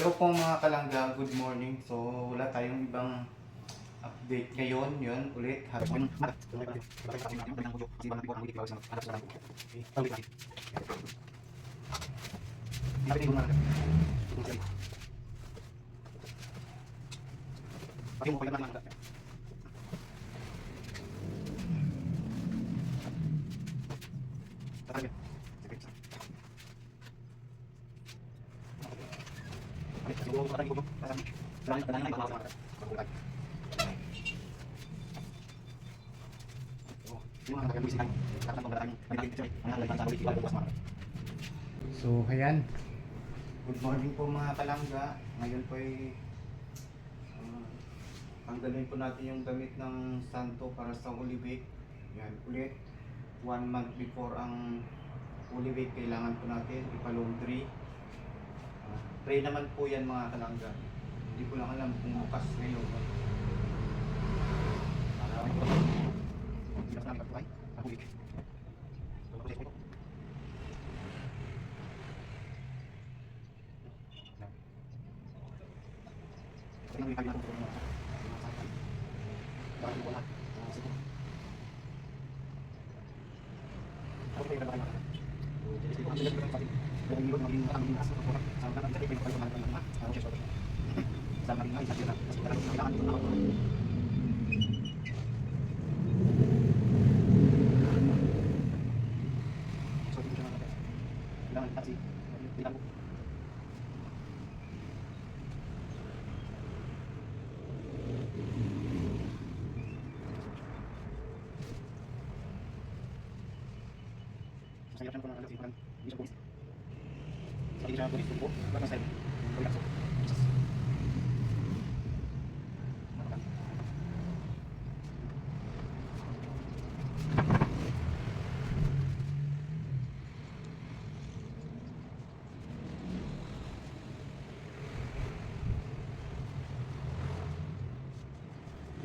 Hello po mga kalangga, good morning. So wala tayong ibang update ngayon, yun ulit. So ayan, good morning po mga kalangga. Ngayon po ay tanggalin po natin yung damit ng santo para sa Holy Week. Yan ulit, 1 month before ang Holy Week kailangan po natin ipalaundry. Pray naman po yan mga kalangga. Hindi ko lang alam kung bukas ngayon. Kailangan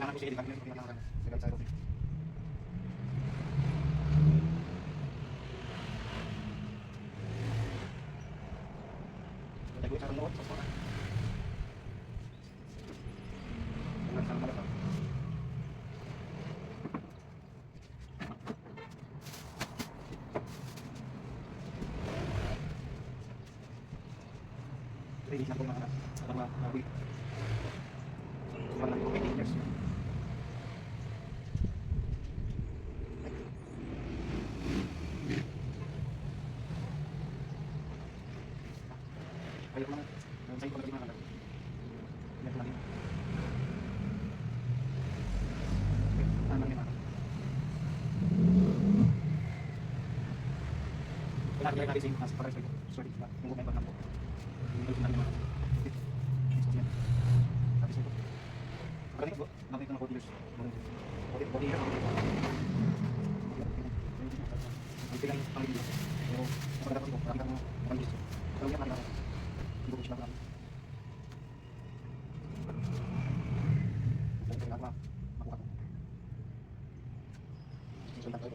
po siya i-edit kami ng website ko. Tayo sa note sa sana. Ini nak pun nak apa week. Mana ko pwede yes. Ayo mana? Saya ko lagi mana? Lihat lagi. Mana ni mana? Lagi lagi sih mas para saya. Sorry, tunggu member nampo. Ini sudah mana? Habis itu. Kali bu, nanti kena body use. Body use. Nanti kan paling dia. Oh, apa dapat bu? Nanti kamu body use. Kalau dia mana? Ibu bisa berapa? Saya berapa? Aku apa? Sudah tahu.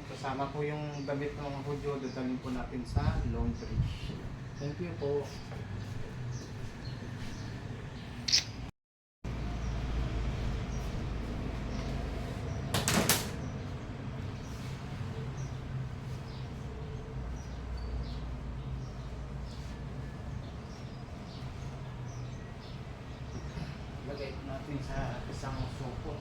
Kasama po yung damit ng mga Hudyo, dadalhin po natin sa laundry. Thank you po. Lagay natin sa isang supot.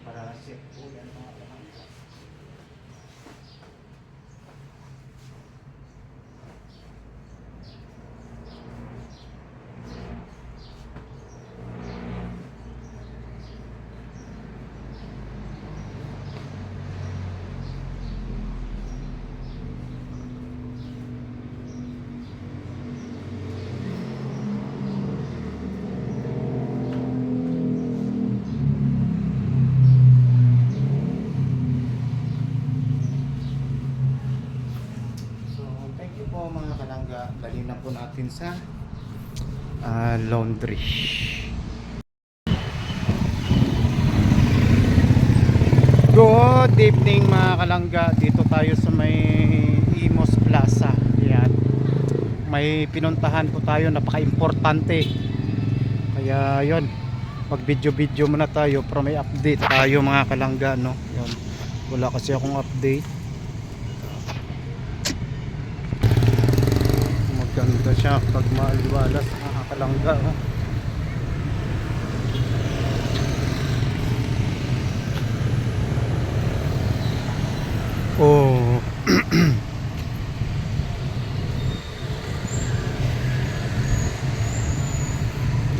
Para safe po yan mga kalangga. po mga kalangga, dali na po natin sa laundry. Good evening mga kalangga, dito tayo sa may Imos Plaza. Yan. May pinuntahan po tayo, napaka-importante. Kaya yon, mag video muna tayo para may update tayo mga kalangga, no? Yan. Wala kasi akong update. Maganda siya pag maaliwalas mga kalangga, oh. Oh.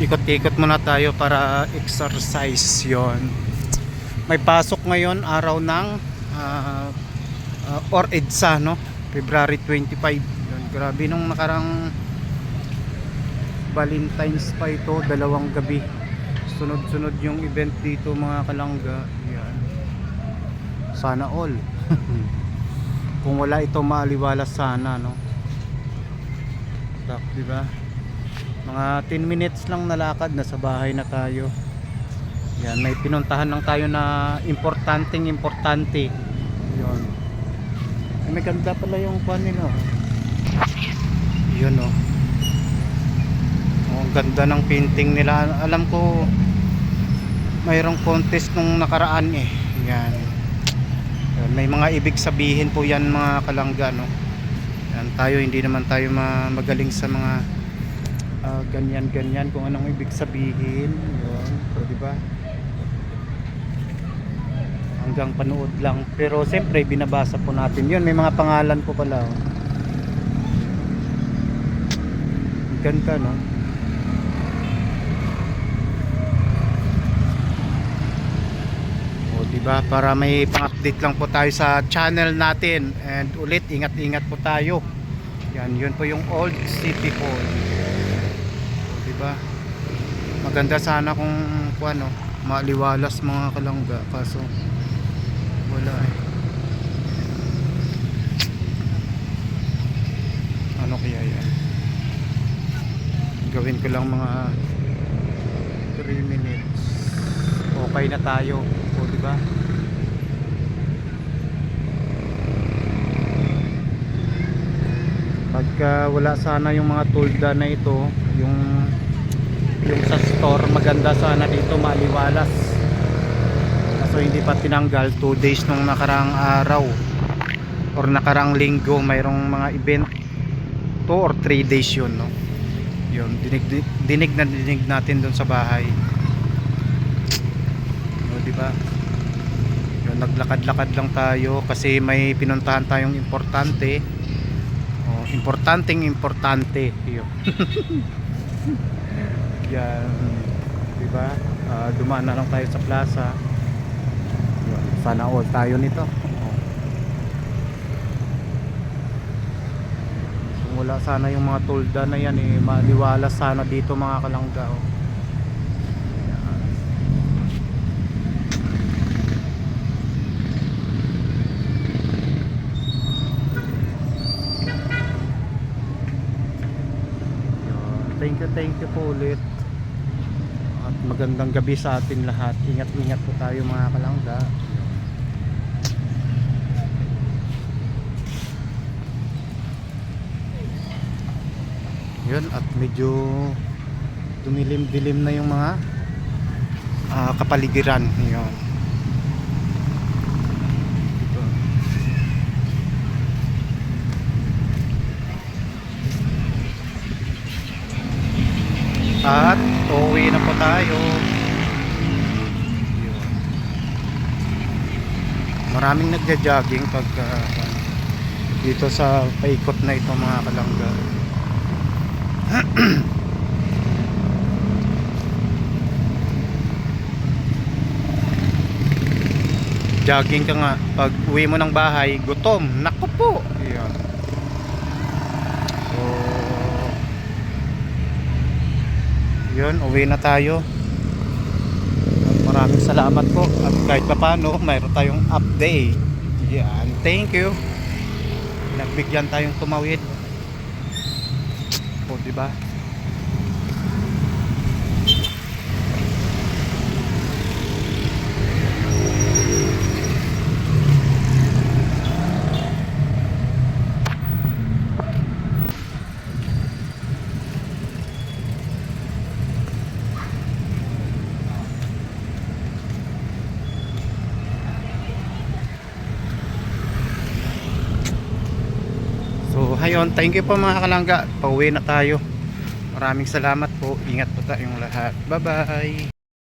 Ikot-ikot muna tayo para exercise yon. May pasok ngayon, araw ng or EDSA, no? February 25. Yun, grabe nung nakarang Valentine's pa ito, 2 gabi. Sunod-sunod yung event dito mga kalangga. Yan. Sana all. Kung wala ito maaliwalas sana, no? Tak, di ba? Mga 10 minutes lang nalakad, nasa bahay na tayo. Yan, may pinuntahan lang tayo na importante. Yun. May ganda pala yung kwan nila. Yun, oh. Oh, ang ganda ng painting nila. Alam ko mayroong contest nung nakaraan eh. Yan. May mga ibig sabihin po yan mga kalangga, no? Yan, tayo hindi naman tayo magaling sa mga ganyan kung anong ibig sabihin. Yun, so, diba? Hanggang panood lang, pero siyempre binabasa po natin yun, may mga pangalan po pala, oh. Ganda, no? Diba, para may pang-update lang po tayo sa channel natin. And ulit, ingat-ingat po tayo. Yan, yun po yung Old City Hall. Diba, maganda sana kung ano, maliwalas mga kalangga, kaso wala eh. Ano kaya yan? Gawin ko lang mga 3 minutes, okay na tayo. O, diba? Pagka wala sana yung mga tulda na ito, yung sa store, maganda sana dito maliwalas. Kaso hindi pa tinanggal. 2 days nung nakarang araw or nakarang linggo, mayroong mga event. 2 or 3 days yun, no? Yun, dinig natin dun sa bahay. Diba? Yun, naglakad-lakad lang tayo kasi may pinuntahan tayong importante. Oh, importante. Yun. Yan, diba? Dumaan na lang tayo sa plaza. Yun, sana all tayo nito. Oh. Kung wala sana yung mga tulda na yan eh, maliwalas sana dito mga kalangga, oh. Thank you po ulit. At magandang gabi sa atin lahat. Ingat-ingat po tayo mga kalangga. Yun, at medyo dumilim-dilim na yung mga kapaligiran. Yun. At uuwi na po tayo. Maraming nagja-jogging pag dito sa paikot na ito mga kalangga. Jogging ka nga, pag uwi mo ng bahay gutom, naku po. Ayan. So yun, uwi na tayo. Maraming salamat po. At kahit pa paano, mayroon tayong update. Yan, thank you. Nagbigyan tayong tumawid. O, di ba? So, hayon, thank you po mga kalangga. Pauwi na tayo. Maraming salamat po. Ingat po tayong lahat. Bye-bye.